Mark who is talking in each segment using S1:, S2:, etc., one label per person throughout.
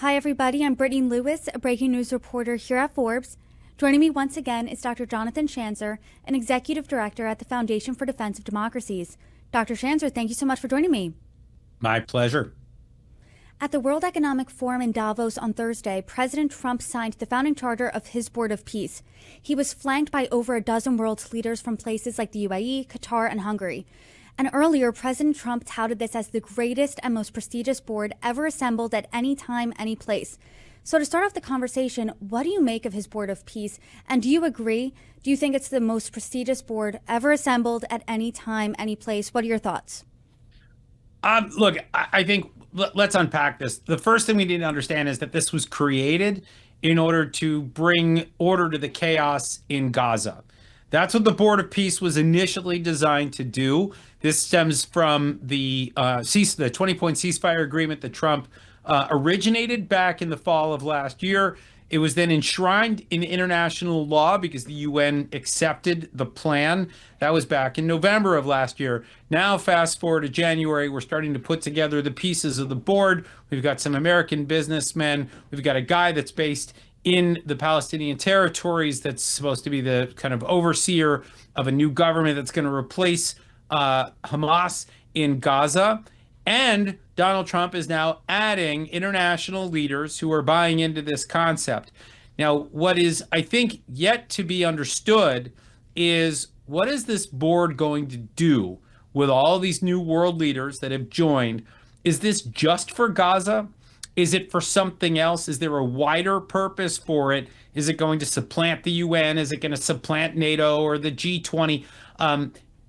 S1: Hi, everybody. I'm Brittany Lewis, a breaking news reporter here at Forbes. Joining me once again is Dr. Jonathan Schanzer, an executive director at the Foundation for Defense of Democracies. Dr. Schanzer, thank you so much for joining me.
S2: My pleasure.
S1: At the World Economic Forum in Davos on Thursday, President Trump signed the founding charter of his Board of Peace. He was flanked by over a dozen world leaders from places like the UAE, Qatar, and Hungary. And earlier, President Trump touted this as the greatest and most prestigious board ever assembled at any time, any place. So to start off the conversation, what do you make of his Board of Peace? And do you agree? Do you think it's the most prestigious board ever assembled at any time, any place? What are your thoughts?
S2: Look, I think let's unpack this. The first thing we need to understand is that this was created in order to bring order to the chaos in Gaza. That's what the Board of Peace was initially designed to do. This stems from the 20-point ceasefire agreement that Trump originated back in the fall of last year. It was then enshrined in international law because the UN accepted the plan. That was back in November of last year. Now, fast forward to January, we're starting to put together the pieces of the board. We've got some American businessmen. We've got a guy that's based in the Palestinian territories that's supposed to be the kind of overseer of a new government that's going to replace Hamas in Gaza. And Donald Trump is now adding international leaders who are buying into this concept. Now, what is, I think, yet to be understood is what is this board going to do with all these new world leaders that have joined? Is this just for Gaza? Is it for something else? Is there a wider purpose for it? Is it going to supplant the UN? Is it going to supplant NATO or the G20?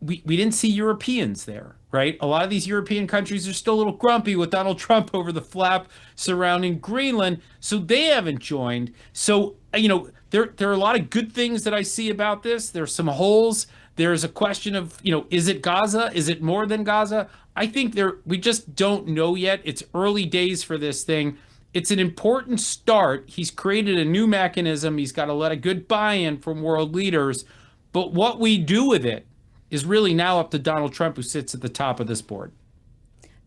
S2: We didn't see Europeans there, right? A lot of these European countries are still a little grumpy with Donald Trump over the flap surrounding Greenland, so they haven't joined. So, there are a lot of good things that I see about this. There's some holes. There's a question of, is it Gaza? Is it more than Gaza? I think we just don't know yet. It's early days for this thing. It's an important start. He's created a new mechanism. He's got a lot of good buy-in from world leaders. But what we do with it is really now up to Donald Trump, who sits at the top of this board.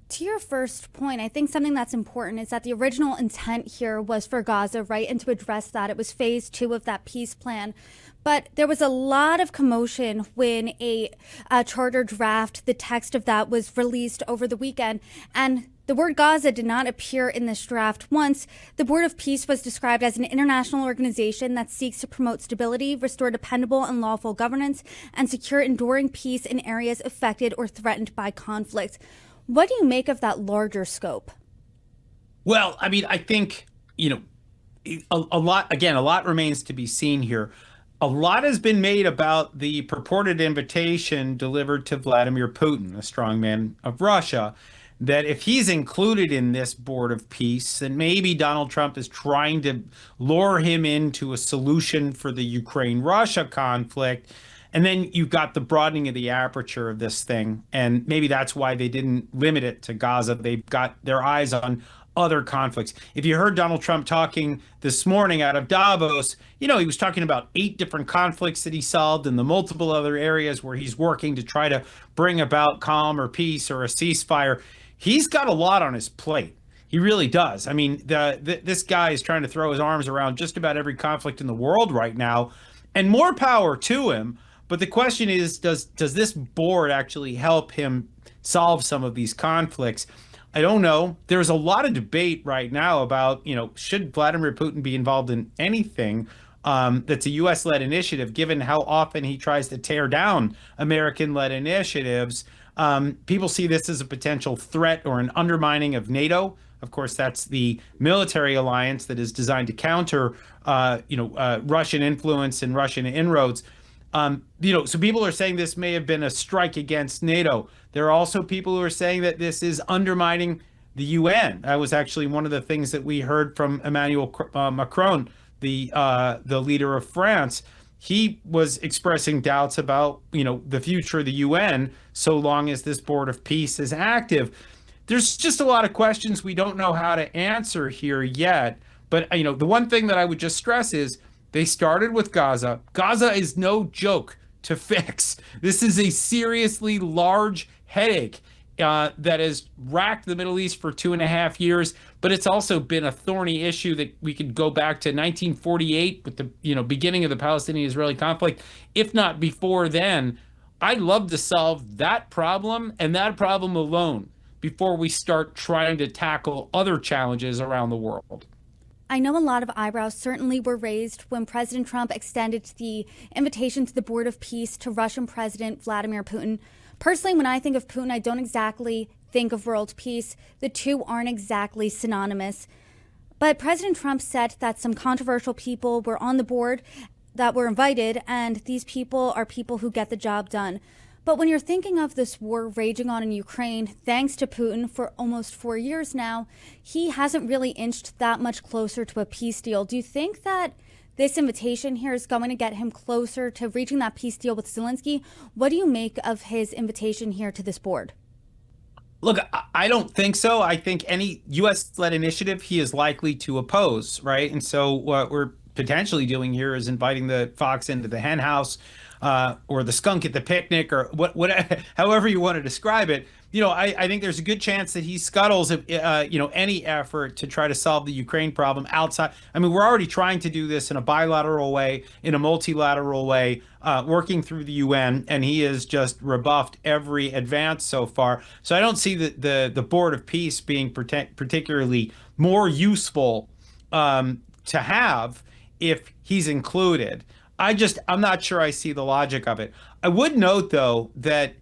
S1: To your first point, I think something that's important is that the original intent here was for Gaza, right? And to address that, it was phase 2 of that peace plan. But there was a lot of commotion when a charter draft, the text of that was released over the weekend. And the word Gaza did not appear in this draft once. The Board of Peace was described as an international organization that seeks to promote stability, restore dependable and lawful governance, and secure enduring peace in areas affected or threatened by conflict. What do you make of that larger scope?
S2: Well, I mean, I think, a lot remains to be seen here. A lot has been made about the purported invitation delivered to Vladimir Putin, a strongman of Russia, that if he's included in this Board of Peace, then maybe Donald Trump is trying to lure him into a solution for the Ukraine-Russia conflict. And then you've got the broadening of the aperture of this thing. And maybe that's why they didn't limit it to Gaza. They've got their eyes on other conflicts. If you heard Donald Trump talking this morning out of Davos, he was talking about 8 different conflicts that he solved and the multiple other areas where he's working to try to bring about calm or peace or a ceasefire. He's got a lot on his plate. He really does. I mean, this guy is trying to throw his arms around just about every conflict in the world right now, and more power to him. But the question is, does this board actually help him solve some of these conflicts? I don't know. There's a lot of debate right now about, should Vladimir Putin be involved in anything that's a U.S.-led initiative, given how often he tries to tear down American-led initiatives. People see this as a potential threat or an undermining of NATO. Of course, that's the military alliance that is designed to counter, Russian influence and Russian inroads. So people are saying this may have been a strike against NATO. There are also people who are saying that this is undermining the UN. That was actually one of the things that we heard from Emmanuel Macron, the leader of France. He was expressing doubts about, the future of the UN so long as this Board of Peace is active. There's just a lot of questions we don't know how to answer here yet. But, the one thing that I would just stress is they started with Gaza. Gaza is no joke to fix. This is a seriously large headache. that has racked the Middle East for 2.5 years, but it's also been a thorny issue that we could go back to 1948 with the beginning of the Palestinian-Israeli conflict, if not before then. I'd love to solve that problem and that problem alone before we start trying to tackle other challenges around the world.
S1: I know a lot of eyebrows certainly were raised when President Trump extended the invitation to the Board of Peace to Russian President Vladimir Putin. Personally, when I think of Putin, I don't exactly think of world peace. The two aren't exactly synonymous. But President Trump said that some controversial people were on the board that were invited, and these people are people who get the job done. But when you're thinking of this war raging on in Ukraine, thanks to Putin for almost 4 years now, he hasn't really inched that much closer to a peace deal. Do you think that this invitation here is going to get him closer to reaching that peace deal with Zelensky? What do you make of his invitation here to this board?
S2: Look, I don't think so. I think any U.S.-led initiative he is likely to oppose, right? And so what we're potentially doing here is inviting the fox into the hen house, or the skunk at the picnic, or however you want to describe it. I think there's a good chance that he scuttles, any effort to try to solve the Ukraine problem outside. I mean, we're already trying to do this in a bilateral way, in a multilateral way, working through the UN, and he has just rebuffed every advance so far. So I don't see the Board of Peace being particularly more useful to have if he's included. I'm not sure I see the logic of it. I would note, though, that,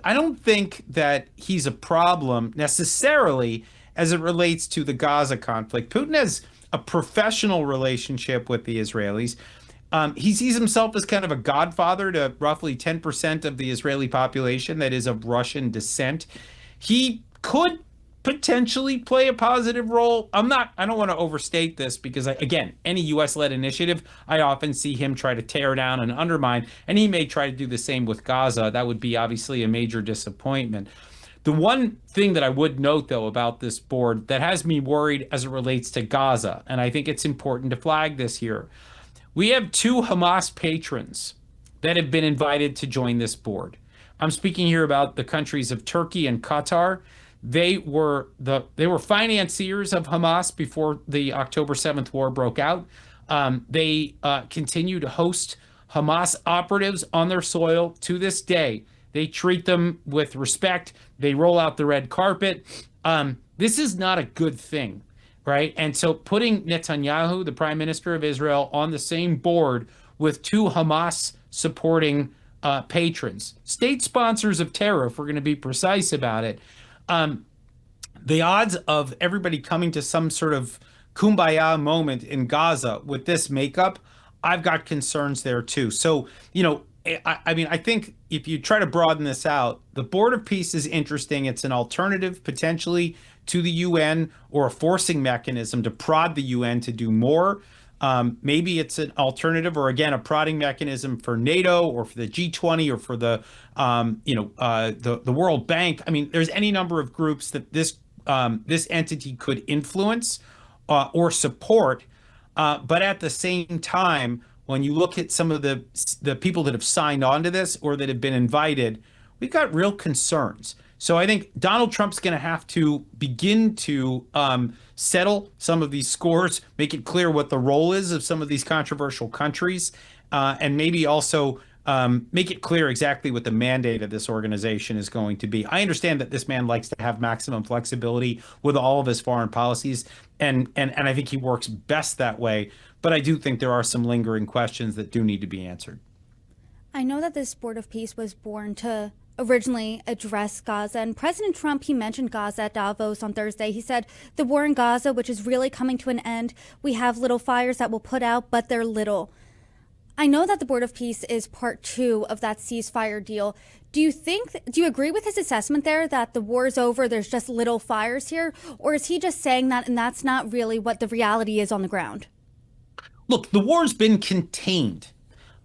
S2: I don't think that he's a problem necessarily as it relates to the Gaza conflict. Putin has a professional relationship with the Israelis. He sees himself as kind of a godfather to roughly 10% of the Israeli population that is of Russian descent. He could potentially play a positive role. I don't want to overstate this because, again, any U.S.-led initiative, I often see him try to tear down and undermine, and he may try to do the same with Gaza. That would be obviously a major disappointment. The one thing that I would note, though, about this board that has me worried as it relates to Gaza, and I think it's important to flag this here, we have two Hamas patrons that have been invited to join this board. I'm speaking here about the countries of Turkey and Qatar. They were financiers of Hamas before the October 7th war broke out. They continue to host Hamas operatives on their soil to this day. They treat them with respect. They roll out the red carpet. This is not a good thing, right? And so putting Netanyahu, the prime minister of Israel, on the same board with two Hamas supporting patrons, state sponsors of terror, if we're going to be precise about it, the odds of everybody coming to some sort of kumbaya moment in Gaza with this makeup, I've got concerns there too. So, I think if you try to broaden this out, the Board of Peace is interesting. It's an alternative potentially to the UN, or a forcing mechanism to prod the UN to do more. Maybe it's an alternative, or again, a prodding mechanism for NATO or for the G20 or for the World Bank. I mean, there's any number of groups that this entity could influence or support. But at the same time, when you look at some of the people that have signed on to this or that have been invited, we've got real concerns. So I think Donald Trump's going to have to begin to settle some of these scores, make it clear what the role is of some of these controversial countries, and maybe also make it clear exactly what the mandate of this organization is going to be. I understand that this man likes to have maximum flexibility with all of his foreign policies, and I think he works best that way. But I do think there are some lingering questions that do need to be answered.
S1: I know that this Board of Peace was born to originally address Gaza, and President Trump, he mentioned Gaza at Davos on Thursday. He said the war in Gaza, which is really coming to an end, we have little fires that we'll put out, but they're little. I know that the Board of Peace is part 2 of that ceasefire deal. Do you agree with his assessment there that the war is over, there's just little fires here? Or is he just saying that and that's not really what the reality is on the ground?
S2: Look, the war's been contained,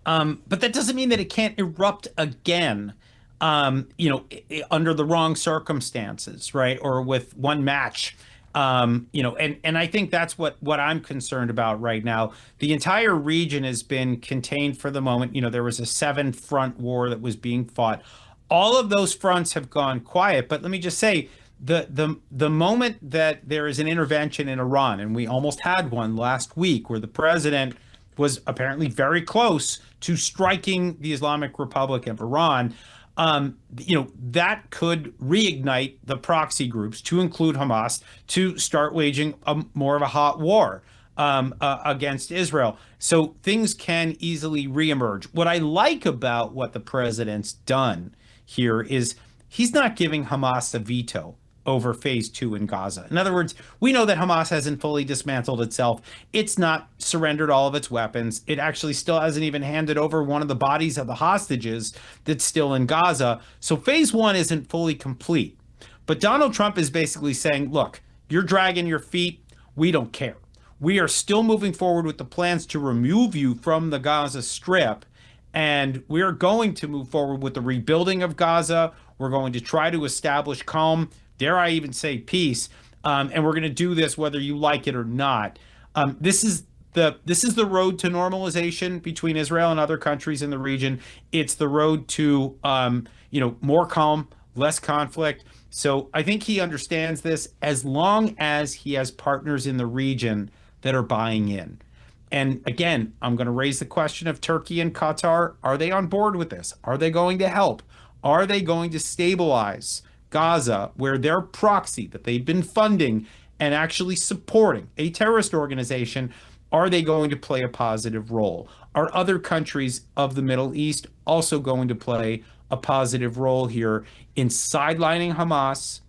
S2: but that doesn't mean that it can't erupt again, under the wrong circumstances, right? Or with one match. And I think that's what I'm concerned about right now. The entire region has been contained for the moment. There was a 7-front war that was being fought. all of those fronts have gone quiet. But let me just say, the moment that there is an intervention in Iran, and we almost had one last week where the president was apparently very close to striking the Islamic Republic of Iran, that could reignite the proxy groups, to include Hamas, to start waging more of a hot war against Israel. So things can easily reemerge. What I like about what the president's done here is he's not giving Hamas a veto over phase 2 in Gaza. In other words, we know that Hamas hasn't fully dismantled itself. It's not surrendered all of its weapons. It actually still hasn't even handed over one of the bodies of the hostages that's still in Gaza. So phase 1 isn't fully complete. But Donald Trump is basically saying, look, you're dragging your feet. We don't care. We are still moving forward with the plans to remove you from the Gaza Strip. And we're going to move forward with the rebuilding of Gaza. We're going to try to establish calm, dare I even say peace. And we're going to do this whether you like it or not. This is the road to normalization between Israel and other countries in the region. It's the road to more calm, less conflict. So I think he understands this, as long as he has partners in the region that are buying in. And again, I'm going to raise the question of Turkey and Qatar. Are they on board with this? Are they going to help? Are they going to stabilize Gaza, where their proxy that they've been funding and actually supporting, a terrorist organization, are they going to play a positive role? Are other countries of the Middle East also going to play a positive role here in sidelining Hamas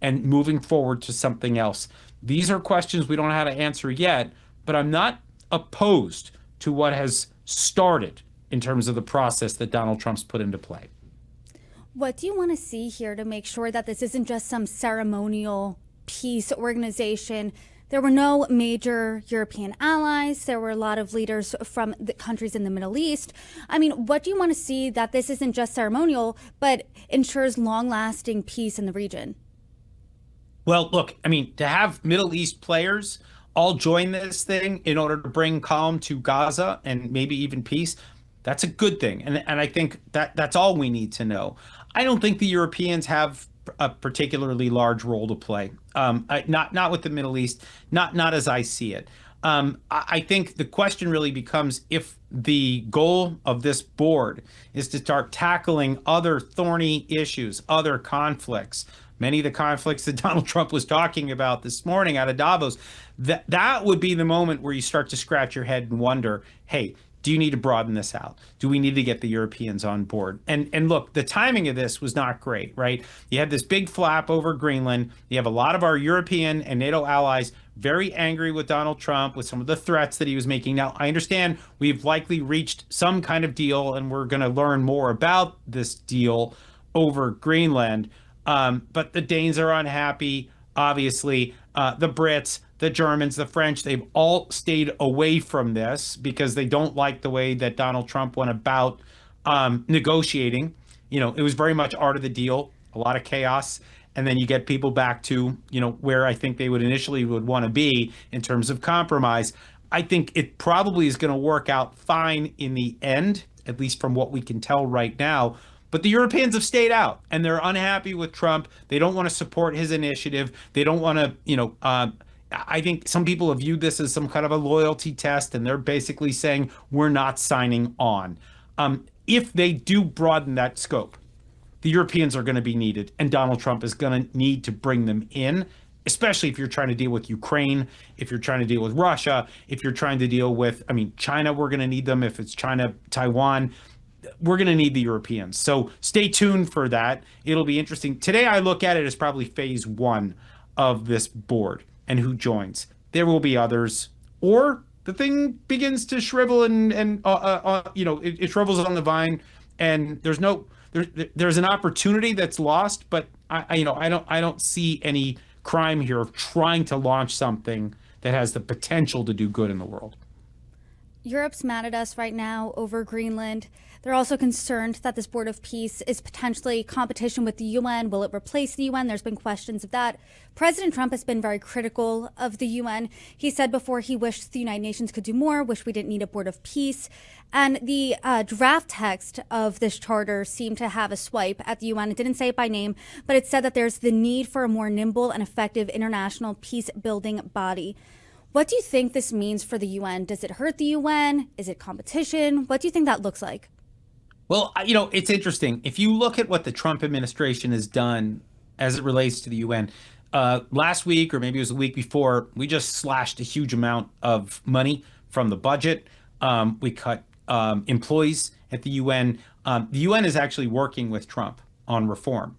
S2: and moving forward to something else? These are questions we don't know how to answer yet, but I'm not opposed to what has started in terms of the process that Donald Trump's put into play.
S1: What do you want to see here to make sure that this isn't just some ceremonial peace organization? There were no major European allies. There were a lot of leaders from the countries in the Middle East. I mean, what do you want to see that this isn't just ceremonial, but ensures long-lasting peace in the region?
S2: Well, look, I mean, to have Middle East players all join this thing in order to bring calm to Gaza and maybe even peace, that's a good thing. And I think that's all we need to know. I don't think the Europeans have a particularly large role to play. Not with the Middle East, not as I see it. I think the question really becomes, if the goal of this board is to start tackling other thorny issues, other conflicts, many of the conflicts that Donald Trump was talking about this morning out of Davos, that would be the moment where you start to scratch your head and wonder, hey, do you need to broaden this out? Do we need to get the Europeans on board? And look, the timing of this was not great, right? You had this big flap over Greenland. You have a lot of our European and NATO allies very angry with Donald Trump, with some of the threats that he was making. Now, I understand we've likely reached some kind of deal, and we're going to learn more about this deal over Greenland. But the Danes are unhappy, obviously. The Brits, the Germans, the French, they've all stayed away from this because they don't like the way that Donald Trump went about negotiating. It was very much art of the deal, a lot of chaos. And then you get people back to, where I think they would initially want to be in terms of compromise. I think it probably is going to work out fine in the end, at least from what we can tell right now. But the Europeans have stayed out, and they're unhappy with Trump. They don't want to support his initiative. They don't want to, I think some people have viewed this as some kind of a loyalty test, and they're basically saying we're not signing on. If they do broaden that scope, the Europeans are going to be needed, and Donald Trump is going to need to bring them in, especially if you're trying to deal with Ukraine, if you're trying to deal with Russia, if you're trying to deal with, China, we're going to need them. If it's China, Taiwan, we're going to need the Europeans. So stay tuned for that. It'll be interesting. Today, I look at it as probably phase 1 of this board and who joins. There will be others, or the thing begins to shrivel and it shrivels on the vine, and there's an opportunity that's lost. But I don't see any crime here of trying to launch something that has the potential to do good in the world.
S1: Europe's mad at us right now over Greenland. They're also concerned that this Board of Peace is potentially competition with the UN. Will it replace the UN? There's been questions of that. President Trump has been very critical of the UN. He said before he wished the United Nations could do more, wished we didn't need a Board of Peace. And the draft text of this charter seemed to have a swipe at the UN. It didn't say it by name, but it said that there's the need for a more nimble and effective international peace-building body. What do you think this means for the UN? Does it hurt the UN? Is it competition? What do you think that looks like?
S2: Well, it's interesting. If you look at what the Trump administration has done as it relates to the UN, last week, or maybe it was the week before, we just slashed a huge amount of money from the budget. We cut employees at the UN. The UN is actually working with Trump on reform.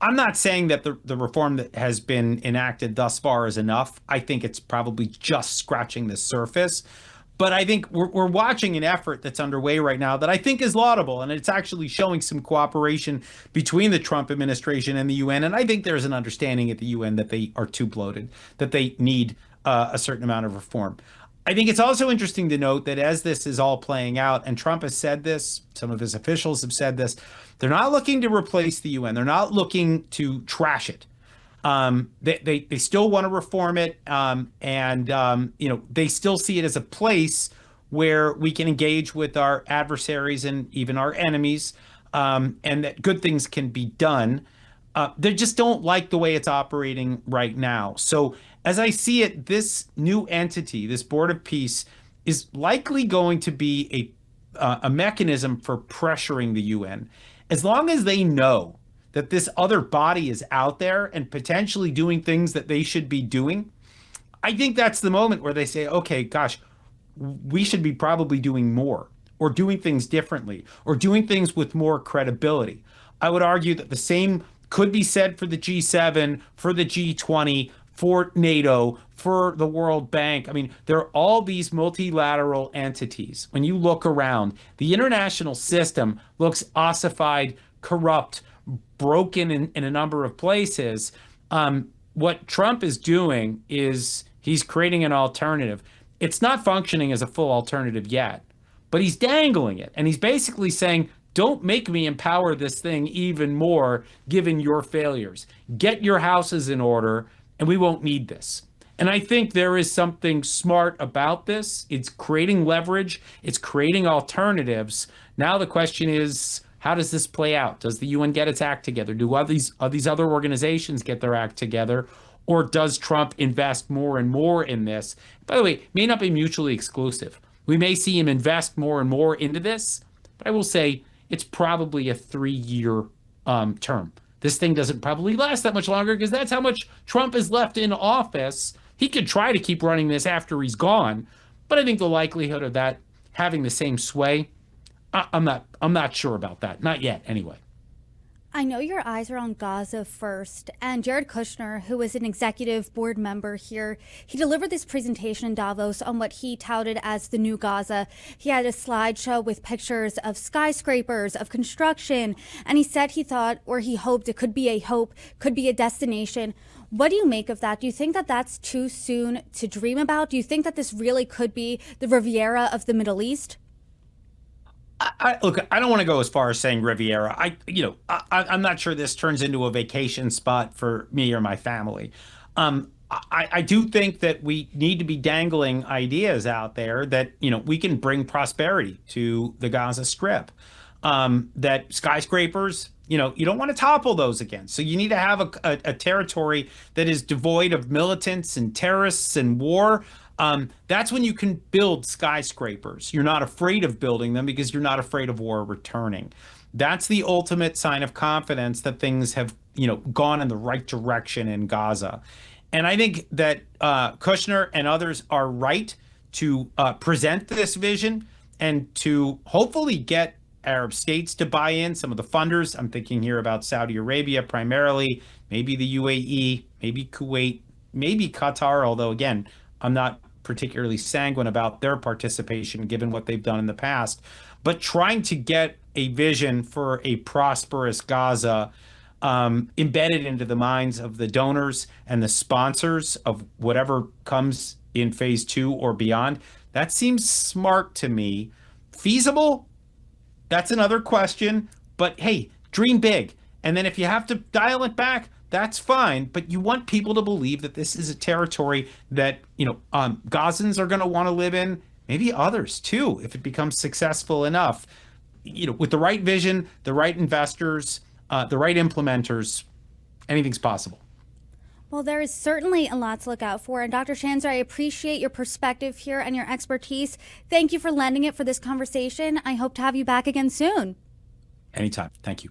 S2: I'm not saying that the reform that has been enacted thus far is enough. I think it's probably just scratching the surface. But I think we're watching an effort that's underway right now that I think is laudable, and it's actually showing some cooperation between the Trump administration and the UN. And I think there's an understanding at the UN that they are too bloated, that they need a certain amount of reform. I think it's also interesting to note that as this is all playing out, and Trump has said this, some of his officials have said this, they're not looking to replace the UN. They're not looking to trash it. They still want to reform it, they still see it as a place where we can engage with our adversaries and even our enemies, and that good things can be done. They just don't like the way it's operating right now. So as I see it, this new entity, this Board of Peace, is likely going to be a mechanism for pressuring the UN. As long as they know that this other body is out there and potentially doing things that they should be doing, I think that's the moment where they say, okay, gosh, we should be probably doing more, or doing things differently, or doing things with more credibility. I would argue that the same could be said for the G7, for the G20, for NATO, for the World Bank. I mean, there are all these multilateral entities. When you look around, the international system looks ossified, corrupt, broken in a number of places. What Trump is doing is he's creating an alternative. It's not functioning as a full alternative yet, but he's dangling it. And he's basically saying, don't make me empower this thing even more, given your failures. Get your houses in order, and we won't need this. And I think there is something smart about this. It's creating leverage. It's creating alternatives. Now the question is, how does this play out? Does the UN get its act together? Do these other organizations get their act together? Or does Trump invest more and more in this? By the way, it may not be mutually exclusive. We may see him invest more and more into this, but I will say it's probably a 3-year term. This thing doesn't probably last that much longer because that's how much Trump is left in office. He could try to keep running this after he's gone, but I think the likelihood of that having the same sway, I'm not sure about that. Not yet, anyway.
S1: I know your eyes are on Gaza first, and Jared Kushner, who is an executive board member here, he delivered this presentation in Davos on what he touted as the new Gaza. He had a slideshow with pictures of skyscrapers, of construction, and he said he thought, or he hoped it could be a hope, could be a destination. What do you make of that? Do you think that that's too soon to dream about? Do you think that this really could be the Riviera of the Middle East?
S2: Look, I don't want to go as far as saying Riviera. I'm not sure this turns into a vacation spot for me or my family. I do think that we need to be dangling ideas out there that, we can bring prosperity to the Gaza Strip. That skyscrapers, you don't want to topple those again. So you need to have a territory that is devoid of militants and terrorists and war. That's when you can build skyscrapers. You're not afraid of building them because you're not afraid of war returning. That's the ultimate sign of confidence that things have, gone in the right direction in Gaza. And I think that Kushner and others are right to present this vision and to hopefully get Arab states to buy in, some of the funders. I'm thinking here about Saudi Arabia primarily, maybe the UAE, maybe Kuwait, maybe Qatar, although again, I'm not particularly sanguine about their participation given what they've done in the past. But trying to get a vision for a prosperous Gaza embedded into the minds of the donors and the sponsors of whatever comes in phase 2 or beyond, That seems smart to me. Feasible? That's another question. But hey, dream big. And then if you have to dial it back, that's fine. But you want people to believe that this is a territory that, Gazans are going to want to live in, maybe others too, if it becomes successful enough. With the right vision, the right investors, the right implementers, anything's possible.
S1: Well, there is certainly a lot to look out for. And Dr. Schanzer, I appreciate your perspective here and your expertise. Thank you for lending it for this conversation. I hope to have you back again soon.
S2: Anytime. Thank you.